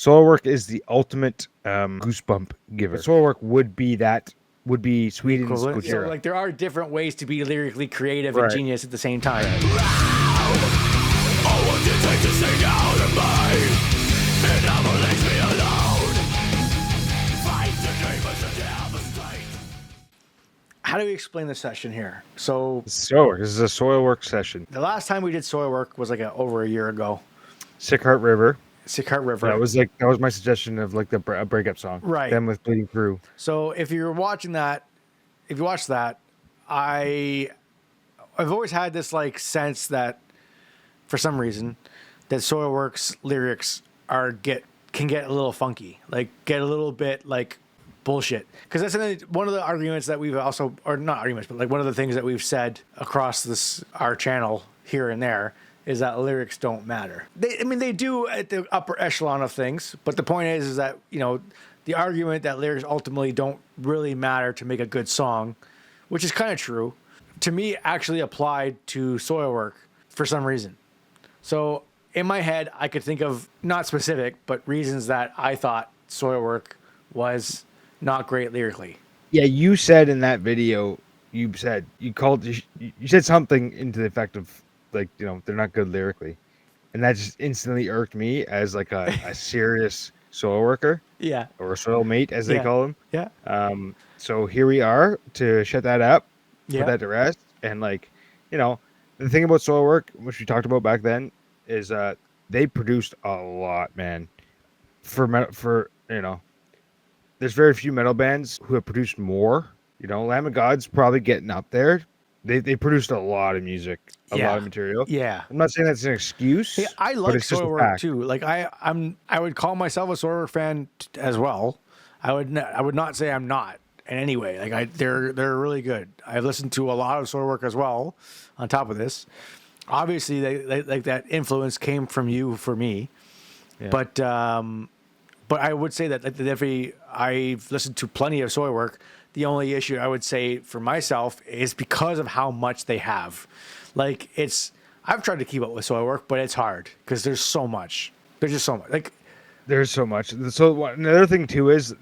Soilwork is the ultimate goosebump giver. Soilwork would be Sweden's Equivalent. So Gojira. like there are different ways to be lyrically creative and Right. genius at the same time. How do we explain the session here? So Soilwork. This is a Soilwork session. the last time we did Soilwork was like over a year ago. Sick Heart River. Sick Heart River. That was my suggestion of like a breakup song. Right. Them with Bleeding Through. So if you watch that, I've always had this like sense that for some reason that Soilwork's lyrics can get a little funky, like get a little bit like bullshit. Because that's one of the arguments that we've also, or not arguments, but like one of the things that we've said across our channel here and there is that lyrics don't matter. They do at the upper echelon of things, but the point is that, you know, the argument that lyrics ultimately don't really matter to make a good song, which is kind of true, to me actually applied to Soilwork for some reason. So in my head, I could think of not specific, but reasons that I thought Soilwork was not great lyrically. Yeah, you said in that video, you said something into the effect of like, you know, they're not good lyrically, and that just instantly irked me as like a serious soil worker, Yeah, or a soil mate as they call them. yeah, So here we are to shut that up, yeah. put that to rest, and like, you know, the thing about soil work, which we talked about back then, is they produced a lot, man. For you know, there's very few metal bands who have produced more. You know, Lamb of God's probably getting up there. They produced a lot of music, a lot of material. Yeah. I'm not saying that's an excuse. Hey, I but like it's just a Soilwork fact. too. Like I would call myself a Soilwork fan as well. I would not say I'm not in any way. Like they're really good. I've listened to a lot of Soilwork as well. On top of this, obviously they like that influence came from you for me. Yeah. But I would say that I've listened to plenty of Soilwork. The only issue I would say for myself is because of how much they have. Like I've tried to keep up with Soilwork, but it's hard because there's so much. There's just so much. Like there's so much. So another thing too is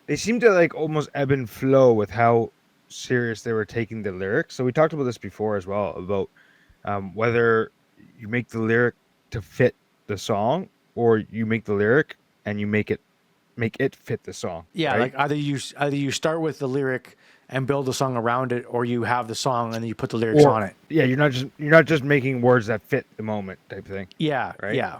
they seem to like almost ebb and flow with how serious they were taking the lyrics. So we talked about this before as well about whether you make the lyric to fit the song or you make the lyric and you make it fit the song. yeah, right? like either you start with the lyric and build a song around it, or you have the song and then you put the lyrics on it. Yeah, you're not just making words that fit the moment type thing. Yeah, right. Yeah.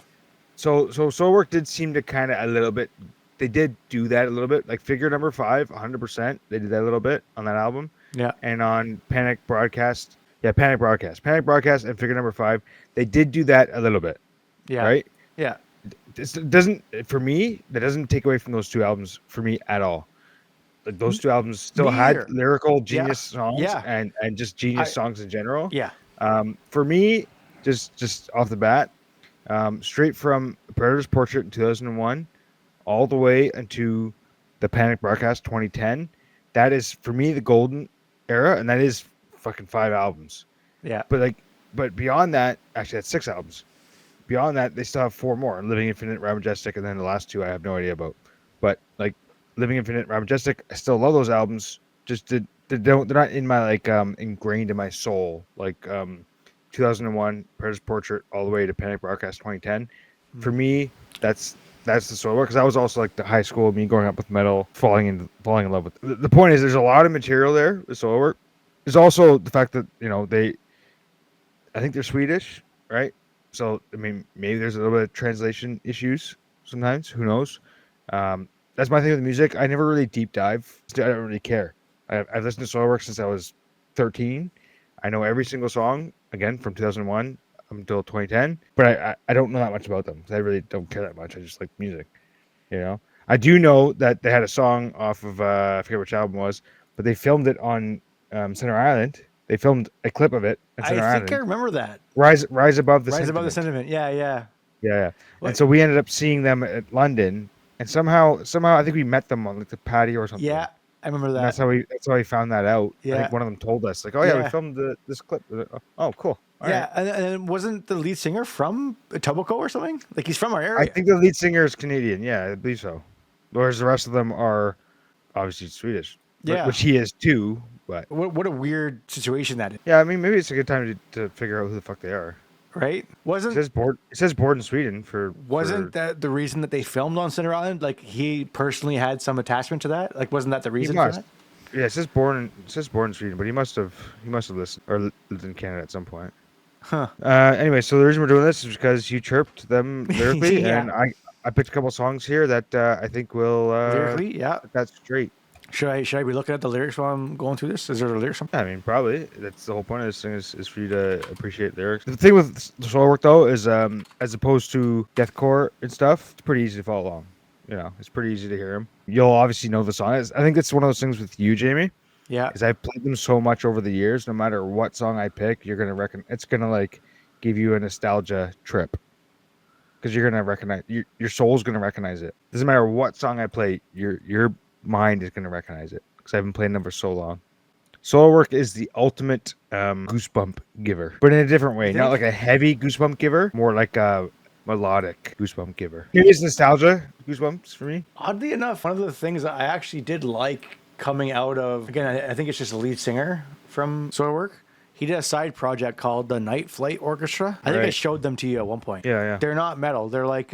So Soilwork did seem to kind of a little bit. They did do that a little bit. Like Figure Number 5, 100%. They did that a little bit on that album. Yeah. And on Panic Broadcast, and Figure Number 5, they did do that a little bit. Yeah. Right. Yeah. This doesn't, for me, that doesn't take away from those two albums for me at all. Like those two albums still had lyrical genius songs and just genius songs in general. Yeah. For me, just off the bat, straight from Predator's Portrait in 2001 all the way into the Panic Broadcast 2010, that is for me the golden era, and that is fucking 5 albums. Yeah. But beyond that, actually that's 6 albums. Beyond that, they still have 4 more: Living Infinite, Ride Majestic, and then the last 2 I have no idea about. But like Living Infinite, Ride Majestic, I still love those albums. They're not in my like ingrained in my soul. Like 2001, Predator's Portrait, all the way to Panic Broadcast 2010. For me, that's the Soilwork, because that was also like the high school me growing up with metal, falling in love with. The point is, there's a lot of material there with Soilwork. There's also the fact that, you know, I think they're Swedish, right? So, I mean, maybe there's a little bit of translation issues sometimes. Who knows? That's my thing with music. I never really deep dive. I don't really care. I've listened to Soilwork since I was 13. I know every single song, again, from 2001 until 2010. But I don't know that much about them. I really don't care that much. I just like music, you know? I do know that they had a song off of, I forget which album it was, but they filmed it on Center Island. They filmed a clip of it on Center Island. I think I remember that. Rise above the Rise sentiment. above the sentiment. Yeah. And so we ended up seeing them at London, and somehow I think we met them on like the patio or something. Yeah. I remember And that. that's how we found that out. I Yeah. think one of them told us, like, "Oh yeah, we Yeah. filmed this clip." Oh, cool. All right. Yeah. And wasn't the lead singer from Etobicoke or something? Like he's from our I area. think the lead singer is Canadian. Yeah, I believe so. Whereas the rest of them are obviously Swedish, Yeah. which he is too. But What a weird situation that is, yeah, I mean, maybe it's a good time to figure out who the fuck they are. right? It says born in Sweden Wasn't for that the reason that they filmed on Center Island? Like he personally had some attachment to that? Like wasn't that the he reason for must. that? Yeah, it says born in Sweden, but he must have listened or lived in Canada at some point. Huh. Anyway, so the reason we're doing this is because you chirped them lyrically, Yeah. and I picked a couple songs here that I think will Lyrically, yeah. set that straight. Should I be looking at the lyrics while I'm going through this? Is there a lyrics? Yeah, I mean, probably that's the whole point of this thing is for you to appreciate lyrics. The thing with the Soilwork though is as opposed to deathcore and stuff, it's pretty easy to follow along. You know, it's pretty easy to hear them. You'll obviously know the song. I think it's one of those things with you, Jamie, Yeah. because I've played them so much over the years. No matter what song I pick, you're gonna reckon it's gonna like give you a nostalgia trip because you're gonna recognize your soul's gonna recognize it. Doesn't matter what song I play, your mind is gonna recognize it because I've been playing them for so long. Soilwork is the ultimate goosebump giver, but in a different way. You Not think? like a heavy goosebump giver, more like a melodic goosebump giver. Maybe it's nostalgia goosebumps for me. Oddly enough, one of the things that I actually did like coming out of again, I think it's just the lead singer from Soilwork. He did a side project called the Night Flight Orchestra. I think I Right. showed them to you at one point. Yeah, yeah. They're not metal. They're like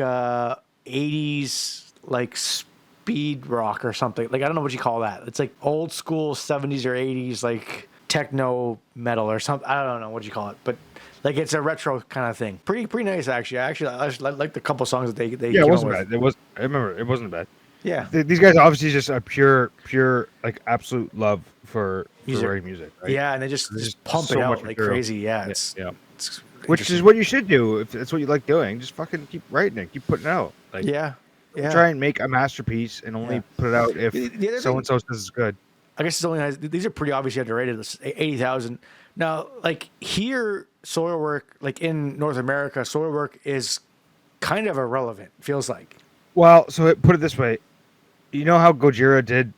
80s like speed rock or something. Like I don't know what you call that. It's like old school 70s or 80s like techno metal or something. I don't know what you call it, but like it's a retro kind of thing. Pretty nice actually. I like the couple songs that they Yeah, it came wasn't up with. bad. It was. I remember it wasn't bad. Yeah. These guys obviously just a pure like absolute love for Music. writing music. Right? Yeah, and they just There's pump so it much out like material. crazy. Yeah, Yeah, it's yeah. it's Which is interesting. what you should do if that's what you like doing. Just fucking keep writing it, keep putting it out. Like yeah, yeah. try and make a masterpiece and only Yeah. put it out if The other so thing- and so says it's good. I guess it's only has these are pretty obviously underrated. It's 80,000. Now, like here, Soilwork, like in North America, Soilwork is kind of irrelevant. Feels like. Well, so put it this way, you know how Gojira did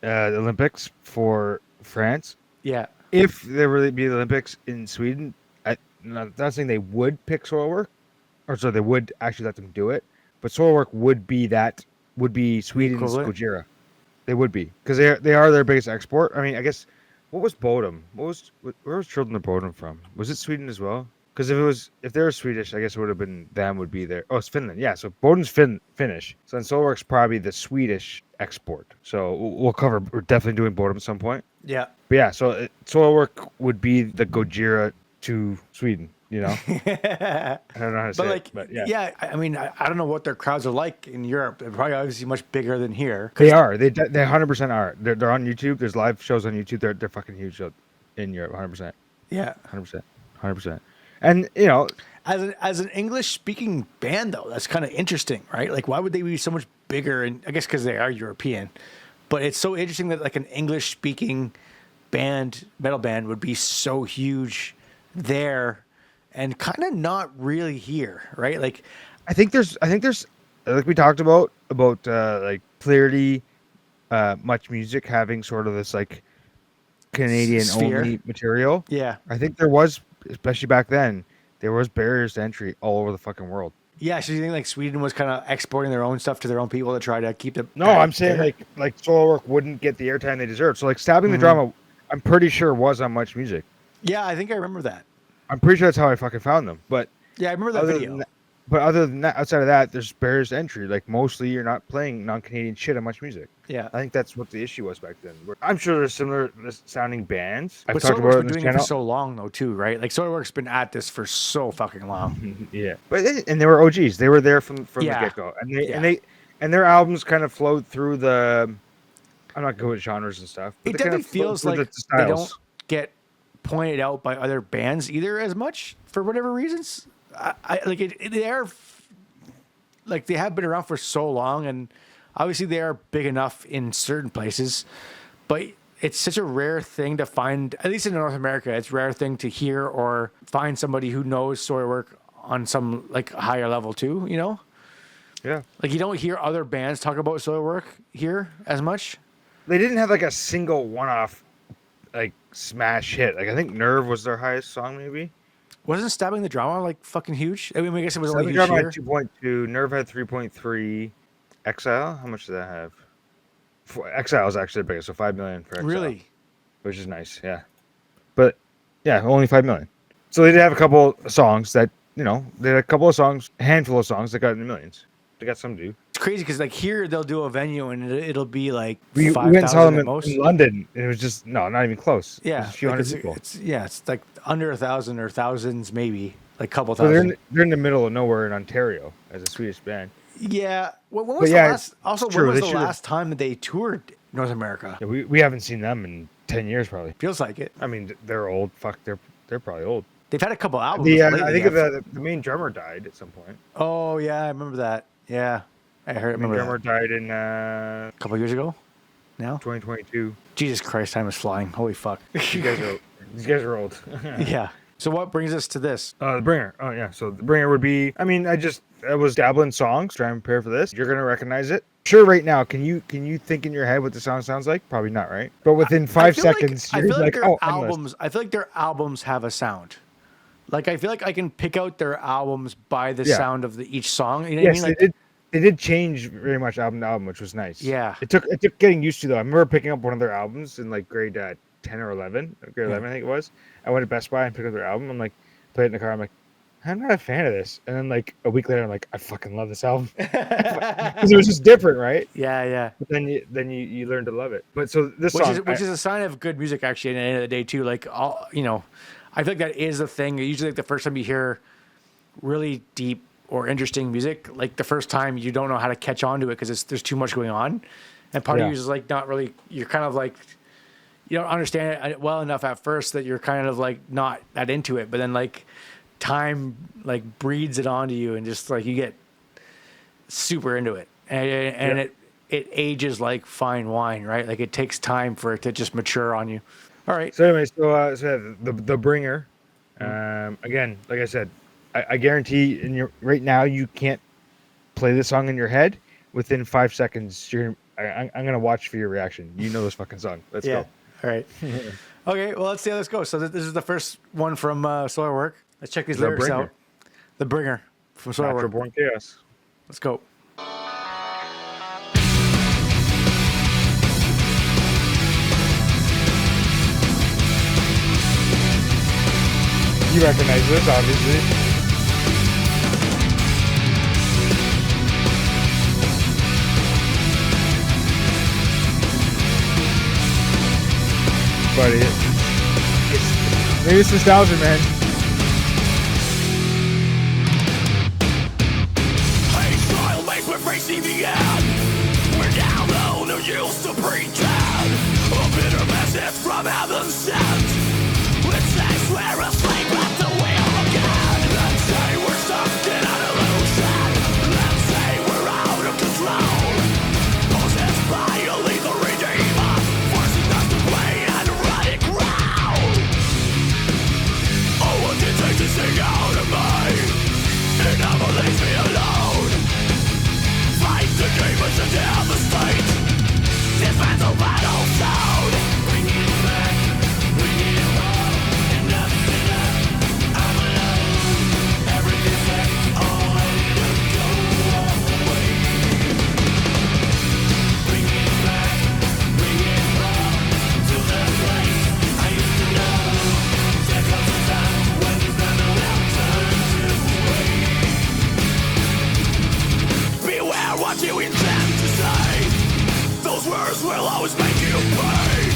the Olympics for France? Yeah, If there really be the Olympics in Sweden, not saying they would pick Soilwork, or so they would actually let them do it, but Soilwork would be Sweden's equivalent. Gojira. They would be because they are their biggest export. I mean, I guess what was Bodum? Where was Children of Bodum from? Was it Sweden as well? Because if they were Swedish, I guess it would have been them would be there. Oh, it's Finland. Yeah, so Bodum's Finnish. So then Soilwork's probably the Swedish export. So we'll cover. We're definitely doing Bodum at some point. Yeah. But yeah, so Soilwork would be the Gojira to Sweden. You know, I don't know how to say But like, it, but yeah. I mean, I don't know what their crowds are like in Europe. They're probably obviously much bigger than here. They are. They 100% are. They're on YouTube. There's live shows on YouTube. They're fucking huge in Europe. 100%. Yeah. 100%. 100%. And you know, As an English speaking band though, that's kind of interesting, right? Like, why would they be so much bigger? And I guess because they are European. But it's so interesting that like an English speaking metal band would be so huge there and kind of not really here, right? Like, I think there's like we talked about like Clarity, Much Music having sort of this like Canadian Sphere. only material. yeah. I think there was, especially back then, there was barriers to entry all over the fucking world. Yeah, so you think like Sweden was kind of exporting their own stuff to their own people to try to keep the No, I'm saying like Soilwork wouldn't get the airtime they deserve. So like Stabbing the Drama, I'm pretty sure was on Much Music. Yeah, I think I remember that. I'm pretty sure that's how I fucking found them. But Yeah, I remember that other video. than that, other than that, outside of that, there's barriers to entry. Like mostly, you're not playing non-Canadian shit on Much Music. Yeah. I think that's what the issue was back then. I'm sure there's similar sounding bands. I've But talked Soilwork's about it on been this doing it channel. for so long, though, too, right? Like Soilwork's been at this for so fucking long. Yeah, and they were OGs. They were there from Yeah. the get go, and Yeah. and their albums kind of flowed through the. I'm not good with genres and stuff. But It they kind definitely of flowed feels through like the they don't styles. get pointed out by other bands either as much for whatever reasons. I like it. They are like they have been around for so long, and obviously they are big enough in certain places, but it's such a rare thing to find, at least in North America, it's a rare thing to hear or find somebody who knows Soilwork on some like higher level too, you know? Yeah. Like you don't hear other bands talk about Soilwork here as much. they didn't have like a single one-off like smash hit. Like I think Nerve was their highest song, maybe. Wasn't Stabbing the Drama like fucking huge? I mean, I guess it was only Seven huge Drama had here. 2.2. Nerve had 3.3. Exile, how much did that have? Exile is actually the biggest, so 5 million for Exile, Really? which is nice. Yeah, but yeah, only 5 million. So they did have a couple of songs that they had a couple of songs, a handful of songs that got in the millions. They got some due. It's crazy because like here they'll do a venue and it'll be like We went and saw 5,000 them at most. in London, and it was just not even close. It Yeah, was a few like hundred people. it's like under 1,000 or thousands maybe, like a couple So they're thousand. they're in the middle of nowhere in Ontario as a Swedish band. Yeah. When was But the yeah, last? Also, it's true. when was They the should've- last time that they toured North America? Yeah, we haven't seen them in 10 years probably. Feels like it. I mean, they're old. Fuck, they're probably old. They've had a couple albums. I lately, think yeah. the main drummer died at some point. Oh yeah, I remember that. Yeah, I heard. The main Remember drummer that. died in A couple years ago. Now, 2022. Jesus Christ, time is flying. Holy fuck. These guys are old. Yeah. So what brings us to this? The Bringer. Oh yeah. So the Bringer would be. I mean, I was dabbling songs, trying to prepare for this. You're gonna recognize it. Sure. Right now, can you think in your head what the song sounds like? Probably not, right? But within 5 seconds, I you're feel like like, their oh, Endless. albums. I feel like their albums have a sound. Like I feel like I can pick out their albums by the Yeah. sound of each song. You know what I Yes, mean? Like, they did. They did change very much album to album, which was nice. Yeah. It took getting used to though. I remember picking up one of their albums in like grade 10 or 11, grade 11 I think it was. I went to Best Buy and picked up their album. I'm like, played it in the car. I'm like, I'm not a fan of this. And then like a week later, I'm like, I fucking love this album because it was just different, right? yeah. But then you learn to love it. But so this Which song, is a sign of good music actually. At the end of the day, too. Like all I feel like that is the thing. Usually, like the first time you hear really deep or interesting music, like the first time you don't know how to catch on to it because there's too much going on, and part of Yeah. you is like not really. You're kind of like you don't understand it well enough at first that you're kind of like not that into it, but then like time like breeds it onto you and just like you get super into it, and it ages like fine wine, right? Like it takes time for it to just mature on you. All right. So anyway, so the Bringer, again, like I said, I guarantee right now you can't play this song in your head. Within 5 seconds, I'm gonna watch for your reaction. You know this fucking song. Let's Yeah. go. All right. Okay. Well, let's see how this goes. So this is the first one from Soilwork. Let's check these The lyrics Bringer. out. The Bringer from Natural Soilwork. Born Chaos. Let's go. You recognize this, obviously. But maybe it's nostalgia, man. Hey, child, make me facing the end. We're down low, no use to pretend. A bitter message from heaven sent. Let's say swear asleep at the wheel again. Let's say we're stuck in an illusion. Let's say we're out of control. Possessed by a lethal redeemer, forcing us to play an erratic crowd. Oh, what did it take to sing out of me? It never leaves me alone. Fight the demons and devastate. Dismantle battle sound. Bring it back, bring it home. Enough's enough, I'm alone. Everything's back, all I need to go away. Bring it back, bring it home. To the place I used to know. There comes a time when none will turn to waste. Beware what you intend to say. Those words will always make you pay.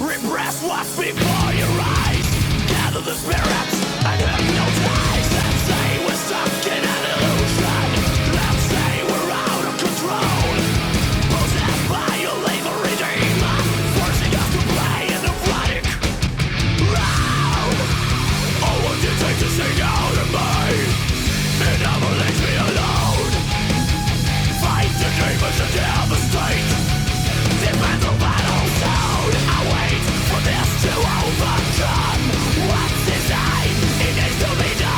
Repress what's before your eyes. Gather the spirits and hypnotize. Let's say we're stuck in an illusion. Let's say we're out of control. Possessed by a lethal redeemer, forcing us to play an erotic round. Oh, what did it take to sing out of me? It never leaves me alone. Fight the demons and devastate. Dismantle battle sound. I wait for this to overcome. What's inside? It needs to be done.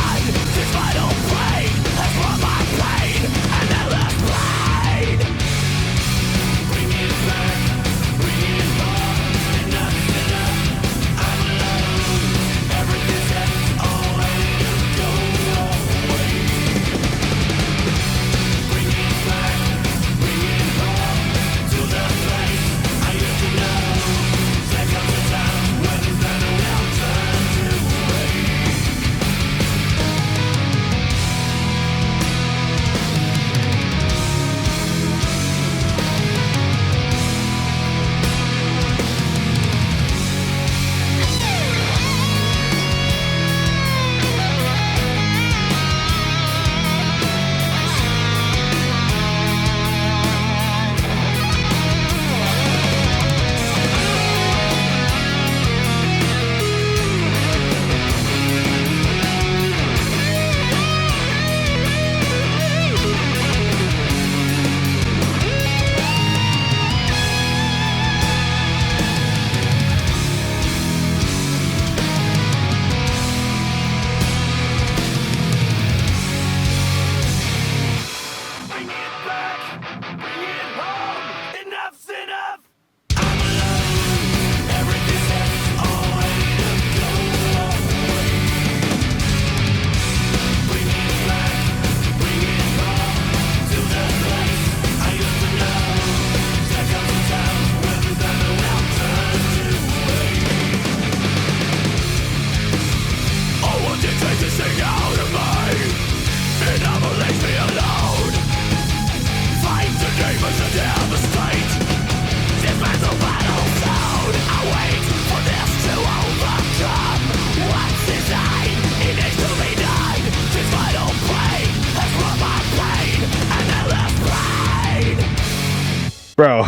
bro.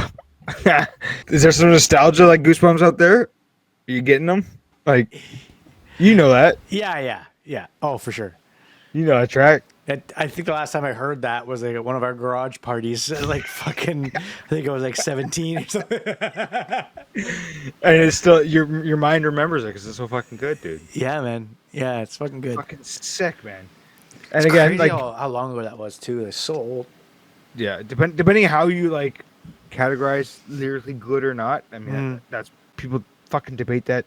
Is there some nostalgia like Goosebumps out there? Are you getting them? Like, you know that. Yeah. Oh, for sure. You know that track. I think the last time I heard that was like at one of our garage parties, like fucking, I think I was like 17 or something. And it's still your mind remembers it because it's so fucking good, dude. Yeah, man. Yeah, it's fucking good. Fucking sick, man. And It's again, crazy like, how long ago that was too. It's so old. yeah, depending how you like categorize lyrically good or not. I mean, that's people fucking debate that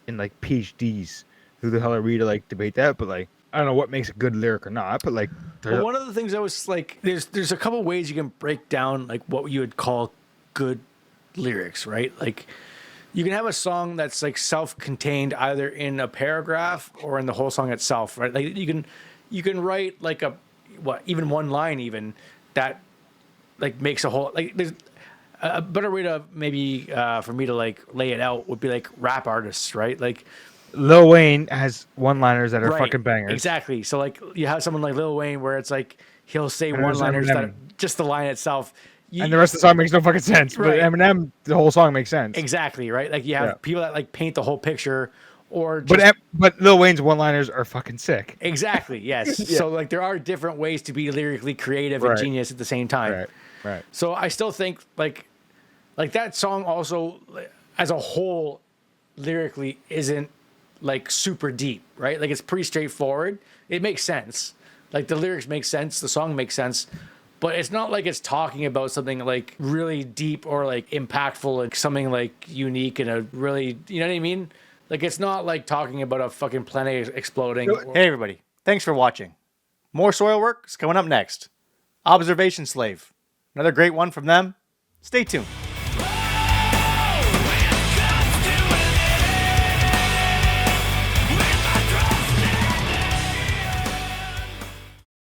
in like PhDs. Who the hell are we to like debate that? But like, I don't know what makes a good lyric or not. But like, Well, one of the things I was like, there's a couple ways you can break down like what you would call good lyrics, right? Like, you can have a song that's like self-contained either in a paragraph or in the whole song itself, right? Like you can write like even one line even that like makes a whole, like there's a better way to maybe for me to like lay it out would be like rap artists, right? Like Lil Wayne has one-liners that are right, fucking bangers. exactly. So like you have someone like Lil Wayne where it's like he'll say And there's one-liners that Eminem. just the line itself. And the rest of the song makes no fucking sense. Right. But Eminem, the whole song makes sense. Exactly, right? Like you have Yeah. people that like paint the whole picture or just, But Lil Wayne's one-liners are fucking sick. exactly, yes. Yeah. So like there are different ways to be lyrically creative Right. and genius at the same time. Right. So I still think like that song also as a whole lyrically isn't like super deep, right? Like it's pretty straightforward. It makes sense. Like the lyrics make sense, the song makes sense. But it's not like it's talking about something like really deep or like impactful, like something like unique and a really, you know what I mean? Like it's not like talking about a fucking planet exploding. Hey, everybody. Thanks for watching. More Soilwork is coming up next. Observation Slave. Another great one from them. Stay tuned.